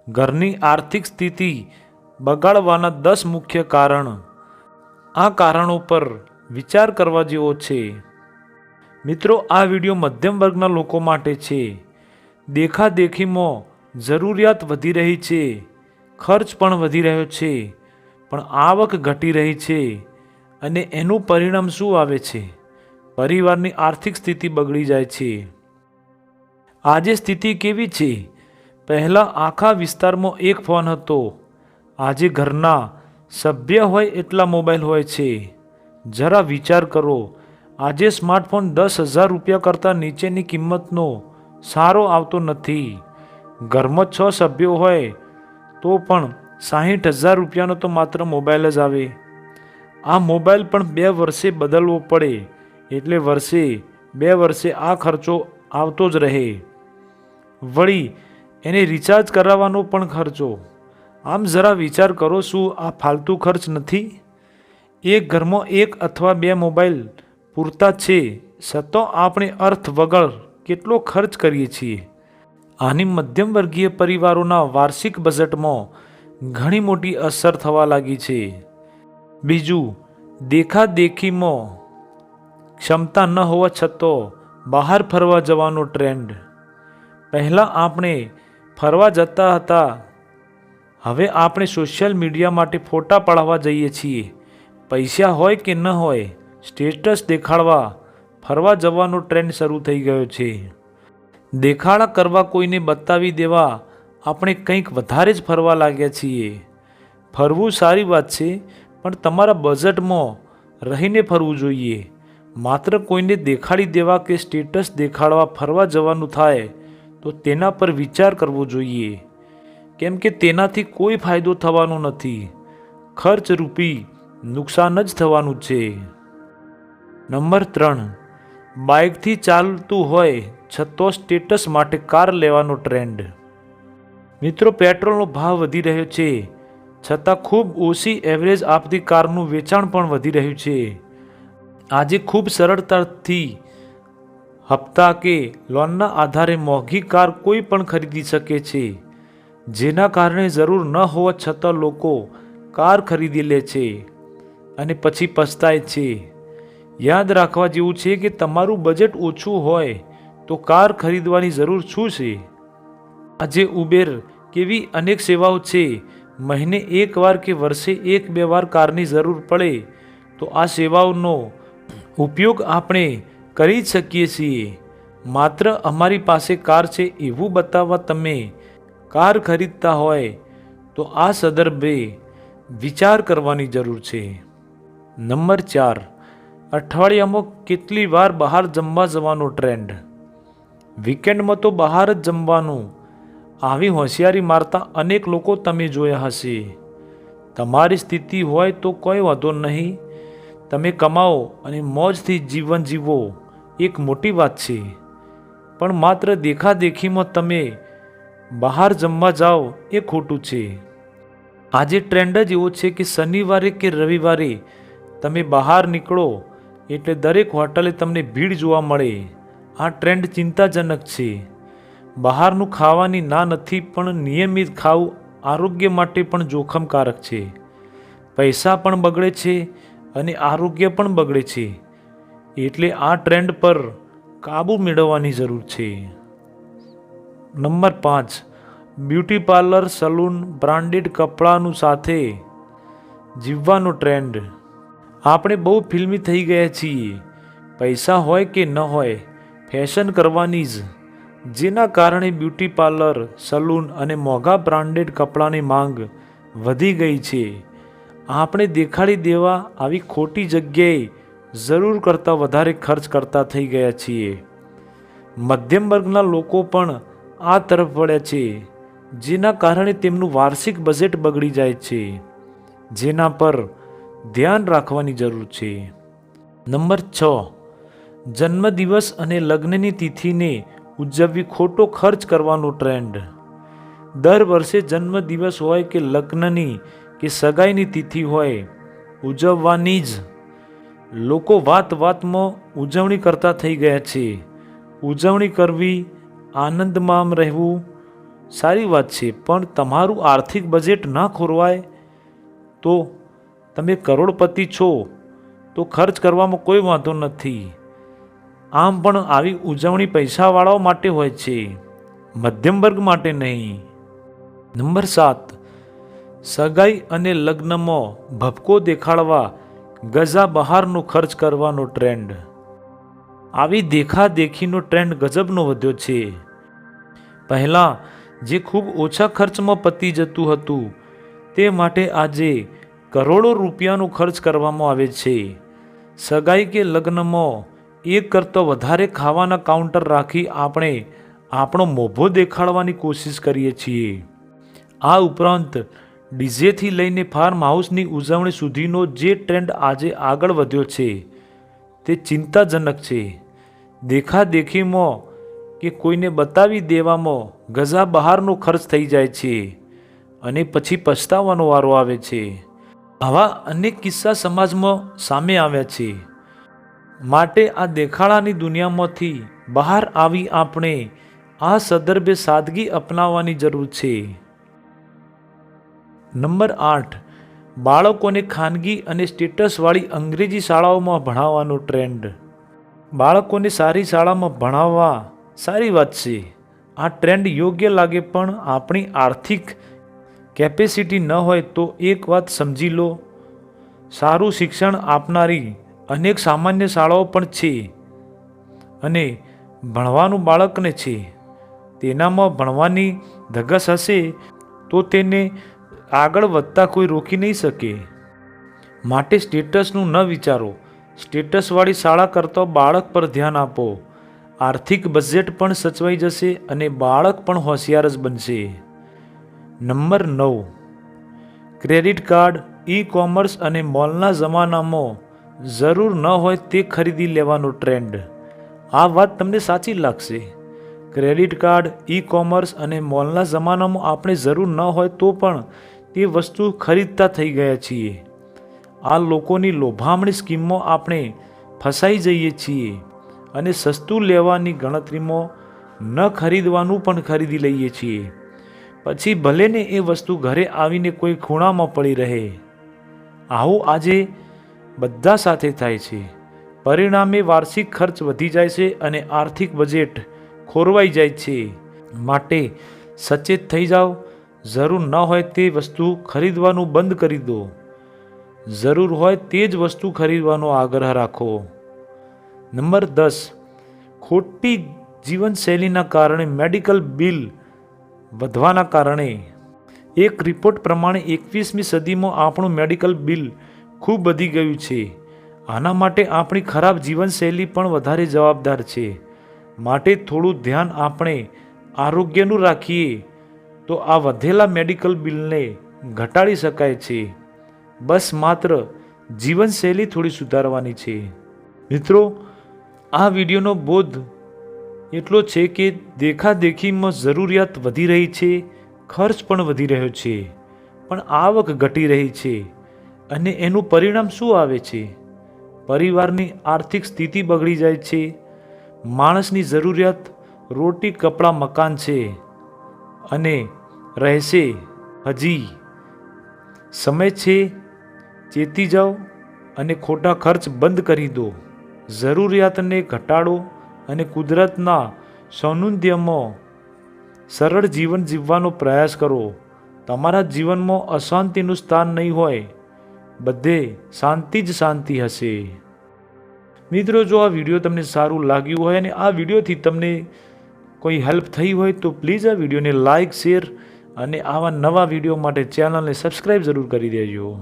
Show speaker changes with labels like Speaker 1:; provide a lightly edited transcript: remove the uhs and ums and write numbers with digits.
Speaker 1: ઘરની આર્થિક સ્થિતિ બગાડવાના 10 મુખ્ય કારણ. આ કારણો પર વિચાર કરવા જેવો છે. મિત્રો, આ વિડીયો મધ્યમ વર્ગના લોકો માટે છે. દેખાદેખીમાં જરૂરિયાત વધી રહી છે, ખર્ચ પણ વધી રહ્યો છે, પણ આવક ઘટી રહી છે અને એનું પરિણામ શું આવે છે? પરિવારની આર્થિક સ્થિતિ બગડી જાય છે. આજે સ્થિતિ કેવી છે? પહેલાં આખા વિસ્તારમાં એક ફોન હતો. આજે ઘરના સભ્ય હોય એટલા મોબાઈલ હોય છે. જરા વિચાર કરો, આજે સ્માર્ટફોન 10,000 રૂપિયા કરતાં નીચેની કિંમતનો સારો આવતો નથી. ઘરમાં 6 સભ્યો હોય તો પણ 60,000 રૂપિયાનો તો માત્ર મોબાઈલ જ આવે. આ મોબાઈલ પણ 2 વર્ષે બદલવો પડે, એટલે વર્ષે 2 વર્ષે આ ખર્ચો આવતો જ રહે. વળી એને રિચાર્જ કરાવવાનો પણ ખર્ચો. આમ જરા વિચાર કરો, શું આ ફાલતુ ખર્ચ નથી? એક ઘરમાં 1 અથવા 2 મોબાઈલ પૂરતા છે, છતાં આપણે અર્થ વગર કેટલો ખર્ચ કરીએ છીએ. આની મધ્યમ વર્ગીય પરિવારોના વાર્ષિક બજેટમાં ઘણી મોટી અસર થવા લાગી છે. બીજું, દેખાદેખીમાં ક્ષમતા ન હોવા છતાં બહાર ફરવા જવાનો ટ્રેન્ડ. પહેલાં આપણે ફરવા જતા હતા, હવે આપણે સોશિયલ મીડિયા માટે ફોટા પાડવા જઈએ છીએ. પૈસા હોય કે ન હોય, સ્ટેટસ દેખાડવા ફરવા જવાનો ટ્રેન્ડ શરૂ થઈ ગયો છે. દેખાડા કરવા, કોઈને બતાવી દેવા આપણે કંઈક વધારે જ ફરવા લાગ્યા છીએ. ફરવું સારી વાત છે, પણ તમારા બજેટમાં રહીને ફરવું જોઈએ. માત્ર કોઈને દેખાડી દેવા કે સ્ટેટસ દેખાડવા ફરવા જવાનું થાય તો તેના પર વિચાર કરવો જોઈએ, કેમ કે તેનાથી કોઈ ફાયદો થવાનો નથી. ખર્ચ રૂપી નુકસાન જ થવાનું છે. નંબર 3, બાઇકથી ચાલતું હોય છતાં સ્ટેટસ માટે કાર લેવાનો ટ્રેન્ડ. મિત્રો, પેટ્રોલનો ભાવ વધી રહ્યો છે, છતાં ખૂબ ઓછી એવરેજ આપતી કારનું વેચાણ પણ વધી રહ્યું છે. આજે ખૂબ સરળતાથી હપ્તા કે લોનના આધારે મોંઘી કાર કોઈ પણ ખરીદી શકે છે, જેના કારણે જરૂર ન હોવા છતાં લોકો કાર ખરીદી લે છે અને પછી પછતાય છે. યાદ રાખવા જેવું છે કે તમારું બજેટ ઓછું હોય તો કાર ખરીદવાની જરૂર શું છે? આજે ઉબેર કેવી અનેક સેવાઓ છે. મહિને 1 વાર કે વર્ષે 1-2 વાર કારની જરૂર પડે તો આ સેવાઓનો ઉપયોગ આપણે કરી જ શકીએ છીએ. માત્ર અમારી પાસે કાર છે એવું બતાવવા તમે કાર ખરીદતા હોય તો આ સંદર્ભે વિચાર કરવાની જરૂર છે. નંબર 4, અઠવાડિયામાં કેટલી વાર બહાર જમવા જવાનો ટ્રેન્ડ. વીકેન્ડમાં તો બહાર જ જમવાનું. આવી હોશિયારી મારતા અનેક લોકો તમે જોયા હશે. તમારી સ્થિતિ હોય તો કોઈ વાંધો નહીં, તમે કમાઓ અને મોજથી જીવન જીવો, એક મોટી વાત છે. પણ માત્ર દેખાદેખીમાં તમે બહાર જમવા જાઓ એ ખોટું છે. આજે ટ્રેન્ડ જ એવો છે કે શનિવારે કે રવિવારે તમે બહાર નીકળો એટલે દરેક હોટલે તમને ભીડ જોવા મળે. આ ટ્રેન્ડ ચિંતાજનક છે. બહારનું ખાવાની ના નથી, પણ નિયમિત ખાવું આરોગ્ય માટે પણ જોખમકારક છે. પૈસા પણ બગડે છે અને આરોગ્ય પણ બગડે છે. એટલે આ ટ્રેન્ડ પર કાબૂ મેળવવાની જરૂર છે. Number 5, beauty parlour, salon, branded કપડાનું સાથે જીવવાનો ટ્રેન્ડ. આપણે બહુ ફિલ્મી થઈ ગયા છીએ. પૈસા હોય કે ન હોય, ફેશન કરવાની જ, જેના કારણે બ્યુટી પાર્લર, સલૂન અને મોંઘા બ્રાન્ડેડ કપડાની માંગ વધી ગઈ છે. આપણે દેખાડી દેવા આવી ખોટી જગ્યાએ જરૂર કરતાં વધારે ખર્ચ કરતા થઈ ગયા છીએ. મધ્યમ વર્ગના લોકો પણ આ તરફ વળ્યા છે, જેના કારણે તેમનું વાર્ષિક બજેટ બગડી જાય છે, જેના પર ધ્યાન રાખવાની જરૂર છે. નંબર 6, જન્મદિવસ અને લગ્નની તિથિને ઉજવવી ખોટો ખર્ચ કરવાનો ટ્રેન્ડ. દર વર્ષે જન્મદિવસ હોય કે લગ્નની કે સગાઈની તિથિ હોય, ઉજવવાની જ. લોકો વાતમાં ઉજવણી કરતા થઈ ગયા છે. ઉજવણી કરવી, આનંદમાં રહેવું, સારી વાત છે, પણ તમારું આર્થિક બજેટ ન ખોરવાય તો તમે કરોડપતિ છો તો ખર્ચ કરવામાં કોઈ વાંધો નથી. આમ પણ આવી ઉજવણી પૈસાવાળાઓ માટે હોય છે, મધ્યમ વર્ગ માટે નહીં. નંબર 7, સગાઈ અને લગ્નમાં ભપકો દેખાડવા ગજા બહારનો ખર્ચ કરવાનો ટ્રેન્ડ. આવી દેખાદેખીનો ટ્રેન્ડ ગજબનો વધ્યો છે. પહેલાં જે ખૂબ ઓછા ખર્ચમાં પતી જતું હતું તે માટે આજે કરોડો રૂપિયાનો ખર્ચ કરવામાં આવે છે. સગાઈ કે લગ્નમાં એક કરતાં વધારે ખાવાના કાઉન્ટર રાખી આપણે આપણો મોભો દેખાડવાની કોશિશ કરીએ છીએ. આ ઉપરાંત ડીજેથી લઈને ફાર્મ હાઉસની ઉજવણી સુધીનો જે ટ્રેન્ડ આજે આગળ વધ્યો છે તે ચિંતાજનક છે. દેખાદેખીમાં કે કોઈને બતાવી દેવામાં ગજા બહારનો ખર્ચ થઈ જાય છે અને પછી પછતાવાનો વારો આવે છે. આવા અનેક કિસ્સા સમાજમાં સામે આવ્યા છે. માટે આ દેખાડાની દુનિયામાંથી બહાર આવી આપણે આ સંદર્ભે સાદગી અપનાવવાની જરૂર છે. નંબર 8, બાળકોને ખાનગી અને સ્ટેટસવાળી અંગ્રેજી શાળાઓમાં ભણાવવાનો ટ્રેન્ડ. બાળકોને સારી શાળામાં ભણાવવા સારી વાત છે. આ ટ્રેન્ડ યોગ્ય લાગે, પણ આપણી આર્થિક કેપેસિટી ન હોય તો એક વાત સમજી લો, સારું શિક્ષણ આપનારી અનેક સામાન્ય શાળાઓ પણ છે અને ભણવાનું બાળકને છે. તેનામાં ભણવાની ધગશ હશે તો તેને આગળ વધતા કોઈ રોકી નહીં શકે. માટે સ્ટેટસનું ન વિચારો. સ્ટેટસવાળી શાળા કરતાં બાળક પર ધ્યાન આપો. આર્થિક બજેટ પણ સચવાઈ જશે અને બાળક પણ હોશિયાર જ બનશે. નંબર 9, ક્રેડિટ કાર્ડ, ઈ-કોમર્સ અને મોલના જમાનામાં જરૂર ન હોય તે ખરીદી લેવાનો ટ્રેન્ડ. આ વાત તમને સાચી લાગશે. ક્રેડિટ કાર્ડ, ઈ-કોમર્સ અને મોલના જમાનામાં આપણે જરૂર ન હોય તો પણ તે વસ્તુ ખરીદતા થઈ ગયા છીએ. આ લોકોની લોભામણી સ્કીમમાં આપણે ફસાઈ જઈએ છીએ અને સસ્તું લેવાની ગણતરીમાં ન ખરીદવાનું પણ ખરીદી લઈએ છીએ. પછી ભલે ને એ વસ્તુ ઘરે આવીને કોઈ ખૂણામાં પડી રહે. આવું આજે બધા સાથે થાય છે. પરિણામે વાર્ષિક ખર્ચ વધી જાય છે અને આર્થિક બજેટ ખોરવાઈ જાય છે. માટે સચેત થઈ જાઓ. જરૂર ન હોય તે વસ્તુ ખરીદવાનું બંધ કરી દો. જરૂર હોય તે જ વસ્તુ ખરીદવાનો આગ્રહ રાખો. નંબર 10, ખોટી જીવનશૈલીના કારણે મેડિકલ બિલ વધવાના કારણે. એક રિપોર્ટ પ્રમાણે 21મી સદીમાં આપણું મેડિકલ બિલ ખૂબ વધી ગયું છે. આના માટે આપણી ખરાબ જીવનશૈલી પણ વધારે જવાબદાર છે. માટે થોડું ધ્યાન આપણે આરોગ્યનું રાખીએ તો આ વધેલા મેડિકલ બિલને ઘટાડી શકાય છે. બસ માત્ર જીવનશૈલી થોડી સુધારવાની છે. મિત્રો, આ વિડીયોનો બોધ એટલો છે કે દેખાદેખીમાં જરૂરિયાત વધી રહી છે, ખર્ચ પણ વધી રહ્યો છે, પણ આવક ઘટી રહી છે અને એનું પરિણામ શું આવે છે? પરિવારની આર્થિક સ્થિતિ બગડી જાય છે. માણસની જરૂરિયાત રોટી, કપડાં, મકાન છે અને રહેશે. હજી સમય છે. ચેતી જાઓ અને ખોટા ખર્ચ બંધ કરી દો. જરૂરિયાતને ઘટાડો અને કુદરતના સૌંદર્યમાં સરળ જીવન જીવવાનો પ્રયાસ કરો. તમારા જીવનમાં અશાંતિનું સ્થાન નહીં હોય, બધે શાંતિ જ શાંતિ હશે. મિત્રો, જો આ વિડીયો તમને સારું લાગ્યું હોય અને આ વિડીયોથી તમને કોઈ હેલ્પ થઈ હોય તો પ્લીઝ આ વિડીયોને લાઇક, શેર અને આવા નવા વિડીયો માટે ચેનલને સબસ્ક્રાઈબ જરૂર કરી દેજો.